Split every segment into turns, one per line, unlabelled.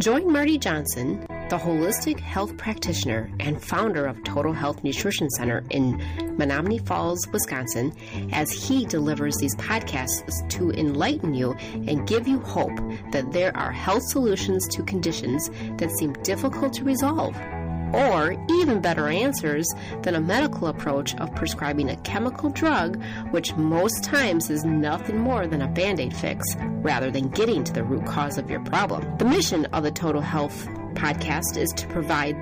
Join Marty Johnson, the holistic health practitioner and founder of Total Health Nutrition Center in Menominee Falls, Wisconsin, as he delivers these podcasts to enlighten you and give you hope that there are health solutions to conditions that seem difficult to resolve, or even better answers than a medical approach of prescribing a chemical drug, which most times is nothing more than a Band-Aid fix, rather than getting to the root cause of your problem. The mission of the Total Health podcast is to provide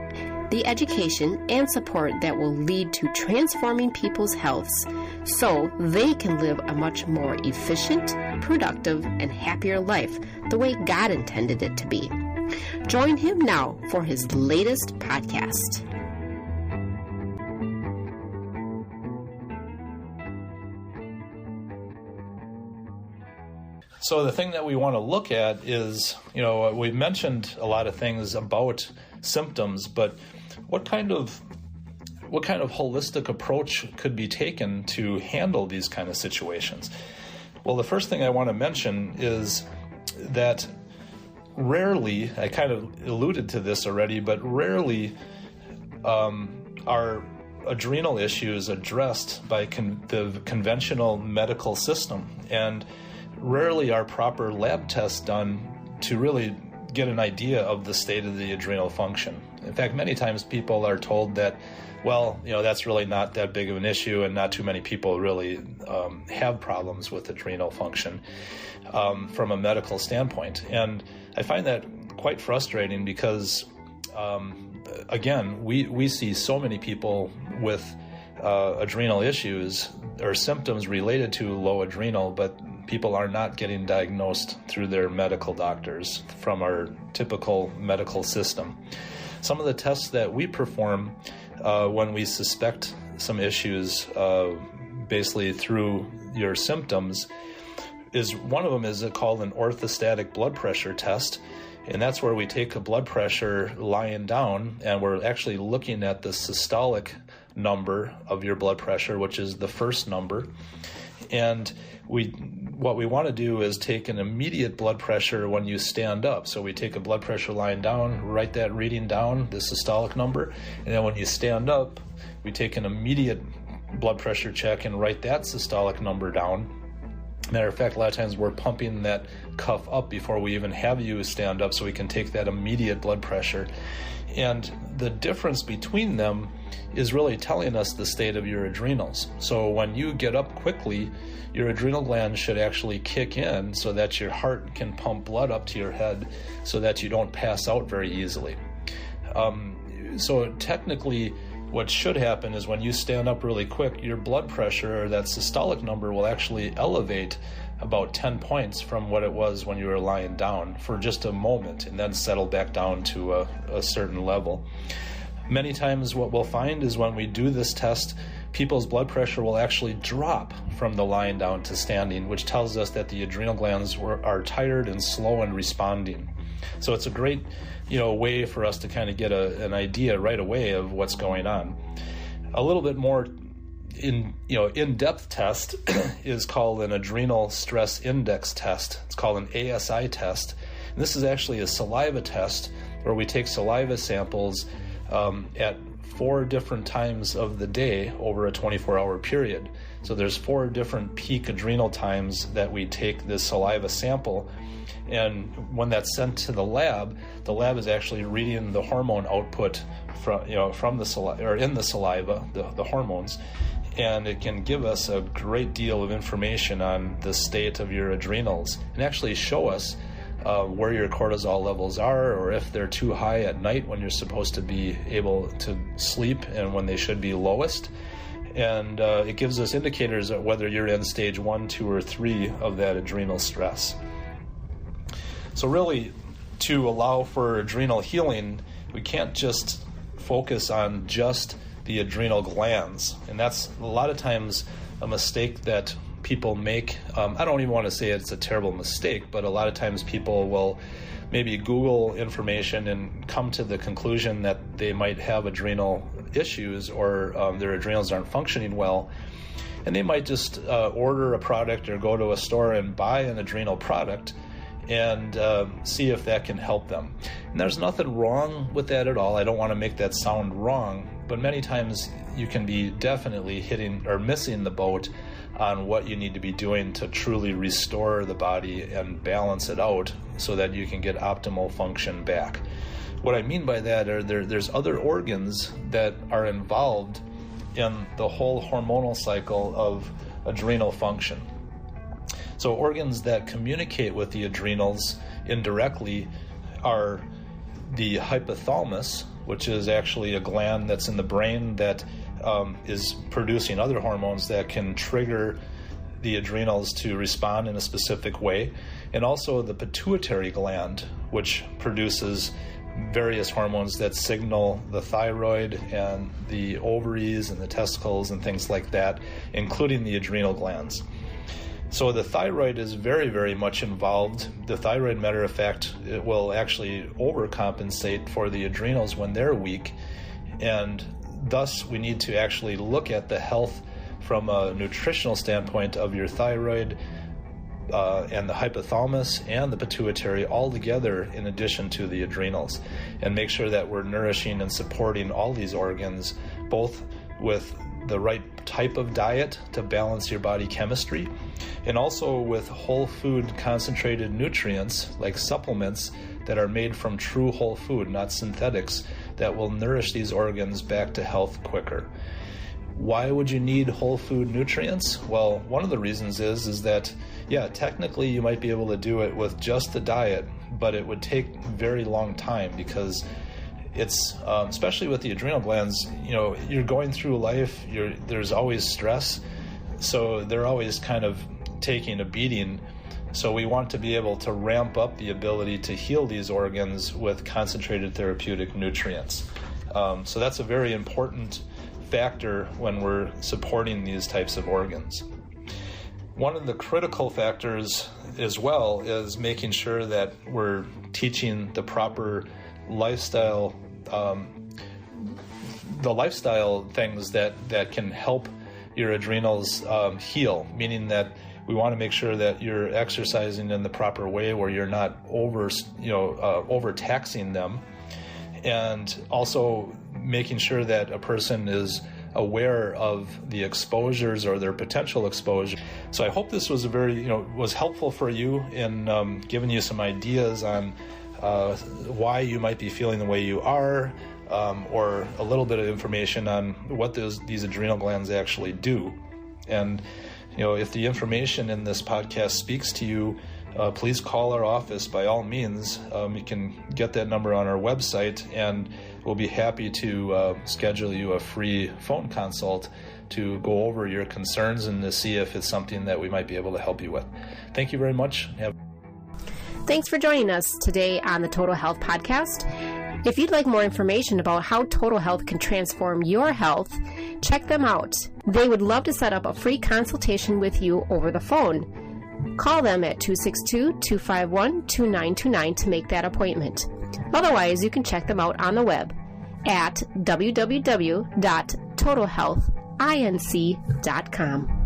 the education and support that will lead to transforming people's healths so they can live a much more efficient, productive, and happier life the way God intended it to be. Join him now for his latest podcast.
So the thing that we want to look at is, we've mentioned a lot of things about symptoms, but what kind of holistic approach could be taken to handle these kind of situations? Well, the first thing I want to mention is that rarely, I kind of alluded to this already, but rarely are adrenal issues addressed by the conventional medical system, and rarely are proper lab tests done to really get an idea of the state of the adrenal function. In fact, many times people are told that, that's really not that big of an issue and not too many people really have problems with adrenal function from a medical standpoint. And I find that quite frustrating because, again, we see so many people with adrenal issues or symptoms related to low adrenal, but people are not getting diagnosed through their medical doctors from our typical medical system. Some of the tests that we perform when we suspect some issues, basically through your symptoms, one of them is called an orthostatic blood pressure test, and that's where we take a blood pressure lying down, and we're actually looking at the systolic number of your blood pressure, which is the first number. And what we want to do is take an immediate blood pressure when you stand up. So we take a blood pressure lying down, write that reading down, the systolic number, and then when you stand up, we take an immediate blood pressure check and write that systolic number down. Matter of fact, a lot of times we're pumping that cuff up before we even have you stand up so we can take that immediate blood pressure. And the difference between them is really telling us the state of your adrenals. So when you get up quickly, your adrenal glands should actually kick in so that your heart can pump blood up to your head so that you don't pass out very easily. So technically, what should happen is when you stand up really quick, your blood pressure, or that systolic number, will actually elevate about 10 points from what it was when you were lying down for just a moment and then settle back down to a certain level. Many times what we'll find is when we do this test, people's blood pressure will actually drop from the lying down to standing, which tells us that the adrenal glands are tired and slow in responding. So it's a great way for us to kind of get an idea right away of what's going on. A little bit more in-depth test is called an adrenal stress index test. It's called an ASI test. And this is actually a saliva test where we take saliva samples at 4 different times of the day over a 24-hour period. So there's 4 different peak adrenal times that we take this saliva sample, and when that's sent to the lab is actually reading the hormone output from the saliva, or in the saliva, the hormones, and it can give us a great deal of information on the state of your adrenals and actually show us where your cortisol levels are, or if they're too high at night when you're supposed to be able to sleep and when they should be lowest. And it gives us indicators of whether you're in stage 1, 2, or 3 of that adrenal stress. So really, to allow for adrenal healing, we can't just focus on just the adrenal glands. And that's a lot of times a mistake that people make. I don't even want to say it's a terrible mistake, but a lot of times people will maybe Google information and come to the conclusion that they might have adrenal issues, or their adrenals aren't functioning well. And they might just order a product or go to a store and buy an adrenal product. and see if that can help them. And there's nothing wrong with that at all. I don't want to make that sound wrong, but many times you can be definitely hitting or missing the boat on what you need to be doing to truly restore the body and balance it out so that you can get optimal function back. What I mean by that are there's other organs that are involved in the whole hormonal cycle of adrenal function. So organs that communicate with the adrenals indirectly are the hypothalamus, which is actually a gland that's in the brain that is producing other hormones that can trigger the adrenals to respond in a specific way, and also the pituitary gland, which produces various hormones that signal the thyroid and the ovaries and the testicles and things like that, including the adrenal glands. So the thyroid is very, very much involved. The thyroid, matter of fact, it will actually overcompensate for the adrenals when they're weak, and thus we need to actually look at the health from a nutritional standpoint of your thyroid and the hypothalamus and the pituitary all together in addition to the adrenals, and make sure that we're nourishing and supporting all these organs, both with the right type of diet to balance your body chemistry, and also with whole food concentrated nutrients like supplements that are made from true whole food, not synthetics, that will nourish these organs back to health quicker. Why would you need whole food nutrients? Well, one of the reasons is that, yeah, technically you might be able to do it with just the diet, but it would take a very long time because it's, especially with the adrenal glands, you know, you're going through life, there's always stress, so they're always kind of taking a beating. So we want to be able to ramp up the ability to heal these organs with concentrated therapeutic nutrients. So that's a very important factor when we're supporting these types of organs. One of the critical factors as well is making sure that we're teaching the proper lifestyle, the lifestyle things that can help your adrenals heal, meaning that we want to make sure that you're exercising in the proper way where you're not overtaxing them, and also making sure that a person is aware of the exposures or their potential exposure. So I hope this was was helpful for you in giving you some ideas on why you might be feeling the way you are, or a little bit of information on what these adrenal glands actually do. And if the information in this podcast speaks to you, please call our office by all means. You can get that number on our website, and we'll be happy to schedule you a free phone consult to go over your concerns and to see if it's something that we might be able to help you with. Thank you very much.
Thanks for joining us today on the Total Health Podcast. If you'd like more information about how Total Health can transform your health, check them out. They would love to set up a free consultation with you over the phone. Call them at 262-251-2929 to make that appointment. Otherwise, you can check them out on the web at www.totalhealthinc.com.